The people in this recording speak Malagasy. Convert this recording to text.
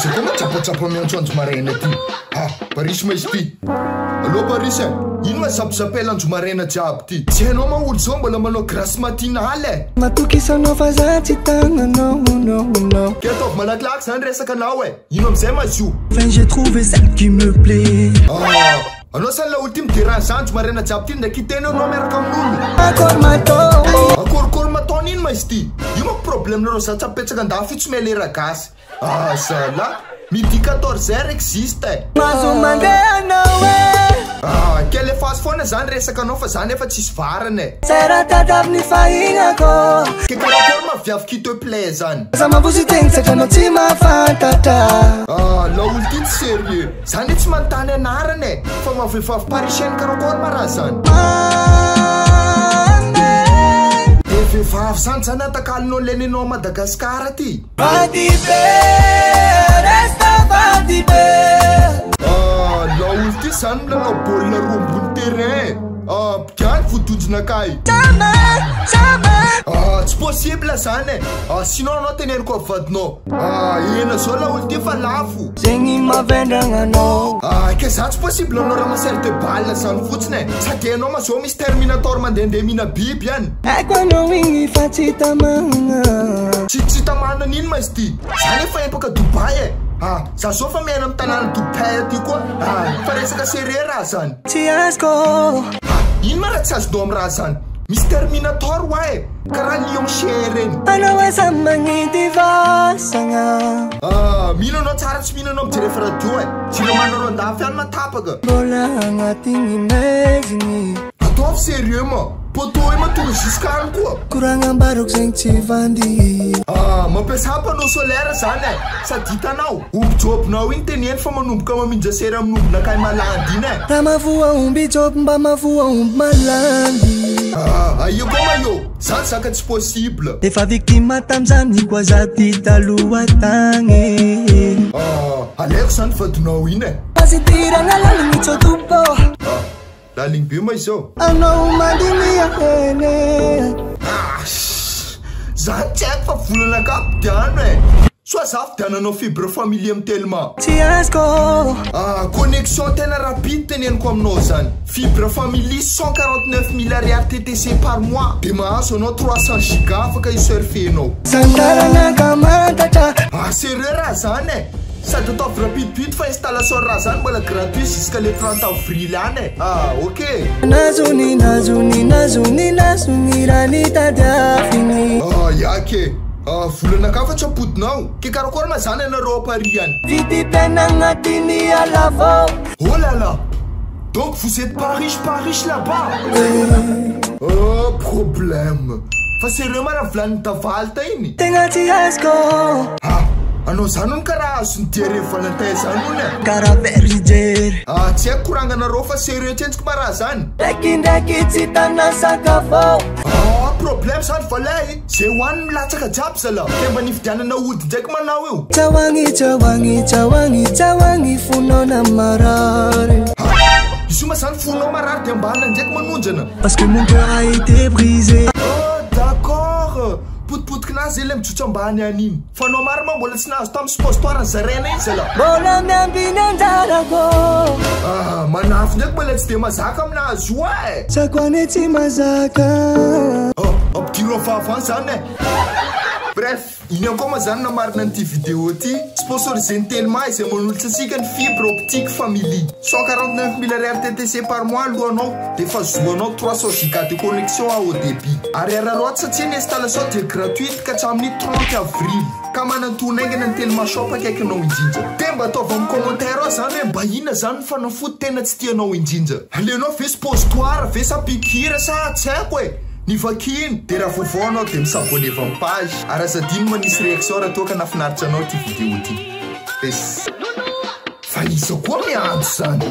Parisy koa matsapatsapo miantsonjo maraina ty. Parisy ma izy ty. Allô Parisy, ino ma sapasapela anjo maraina jiaby ty? Tsy hainao maolo zao mbola manao grâce matinale. Matokisanao fa za tsy tagnanao, no. Ke ataovy malakilaky zany resaka anao e. Ino amizay ma izy io? Enfin j'ai trouvé celle qui me plaît. Anao sany la olo ty miderange zanjo maraina jiaby ty ndraiky teny anao miaraka amin'olo. Akory mataony ino ma izy ty? Io manko problemenareo za tsy apetsaka andafy tsy melera gasy. Zala midi 14h existe. Mazo mandeha anao e. Ke le fasy foana zany resaka anao fa zany efa tsisy varany e. Sera tadavy ny fahinako. Ke karakory maviavy qui te plaît zany. Za mavozy tegny satria anao tsy mahafantatra. La olo ty tsy sérieux. Zany tsy manontany anarany e. Fa mavehivavy parisienne karakory ma raha zany. Vehivavy zany atakalinao lenenao Madagasikara ty. Vadibe, resta vadibe. La olo ty zany milalao baolina roa ambony terrain. Piany vodojona kay. Tsy possible zany e. Sinon anao teneniko avadinao. Ena zao la olo ty fa lafo. Zegny mavendragna anao. Ke za tsy possible anao raha masere de balle zany fotsiny e. Sady anao ma zao misy terminator mandehandeha mina biby any. Haiko anao igny fa tsy tamagna. Tsy tamagna n'ino ma izy ty? Zany efa empaka Dubai e. Za zao fa miaina amin'ny tanàna Dubai aty koa. Fa resaka sérieux raha zany. Tsy azoko. Ino ma raha tsy azonao amin'ny raha zany? Misy terminator wa e. Karaha lion chien reny. Anao aza magnidy vasagna. Mino anao tsara tsy mino anao mijerefa radio e. Silamanareo andafy any matapaka. Mbola agnatin'ny mezigny. Ataovy sérieux ma. Poto io matonga juskany koa. Koragna ambarako zegny tsy vandy. Mampiasa panneau solaire zany e. Sady hitanao omby-jobinao igny teneny fa manomboka mamindra sery amin'ny ombinakay malandy iny e. Raha mavoa omby job mba mavoa omby malandy. Io koa ma io. Zany zaka tsy possible. Efa victime tam'zany koa za ty taloha tagny. Aleoko zany vadinao iny e. Pasitiragna laligny tsotompo. Laligny be ma izao. Anao mandiniha hene. Zany tsy haiko fa volana akapidiano e. Soa za fidiananao fibre familier amin'ny telma. Tsy azoko. Connexion tena rapide teneniko aminao zany. Fibre familier 149 000 ariary TTC par mois. De mahazo anao 300 giga afaka isurfenao. Sandarana kamantatra. Sérieux raha zany e. Sady ataovy rapidepide fa installation raha zany mbola gratuit jusqu'à le 30 avril any e. Ok. Nazony raha nitadiafiny. Yake. Volana ka fa tsy apodinao. Ke karakory ma zany anareo Paris any? Vidy tena agnatiny alavo. Oh là là. Donc vous êtes pas riche là-bas. Problème. Fa sérieux ma raha volanin'ny tavaly ta iny? Tegna tsy azoko. Anao zany no karaha azony diere Valentin zany hono e. Karaha verijery. Tsy haiko koranganareo fa sérieux tsentsika ma raha zany. Ndraikindraiky tsy tana sakafo. Problème zany valay. Zay hoaniny milatsaka jiaby zala. Ke mba nifidianana ody ndraiky manao io. Tsawangi fonona marary. Izy io ma zany fonao marary de ambana ndraiky manonjana. Parce que mon cœur a été brisé. D'accord. Potipotikinazy le mijotso ambany an'iny. Fa anao maro ma mbola tsy nahazo tamin'ny suppositoire zarena iny zala. Mbola miambiny anjarako. Manafy ndraiky mbola tsy de mazaka aminazy io e. Sakwane tsy mazaka. Ampidiro avavany zany e. Bref, iny akao ma zany namarina an'ity vidéo ty. Sponsorisé Telma izay manolotra antsika ny fibre optique family. 149 000 ariary TTC par mois alohanao. De fa zoanao 300 giga de connexion à haut débit. Ary araroaty satria ny installation dia gratuite ka hatramin'ny 30 avril. Ka manantona aingana ny Telma shop akaikinao indrindra. De mba ataovy amin'ny commentaire zany hoe mba inona zany ny fanafody tena tsy tianao indrindra. Alenao ve suppositoire ve sa piqûre sa tsy haiko e. Ny vakiny de raha vaovao anao de misabone avy amin'ny page. Ary azadino manisy réaction raha toa ka nafinaritra anao ty vidéo ty. Fa iza koa miantso zany.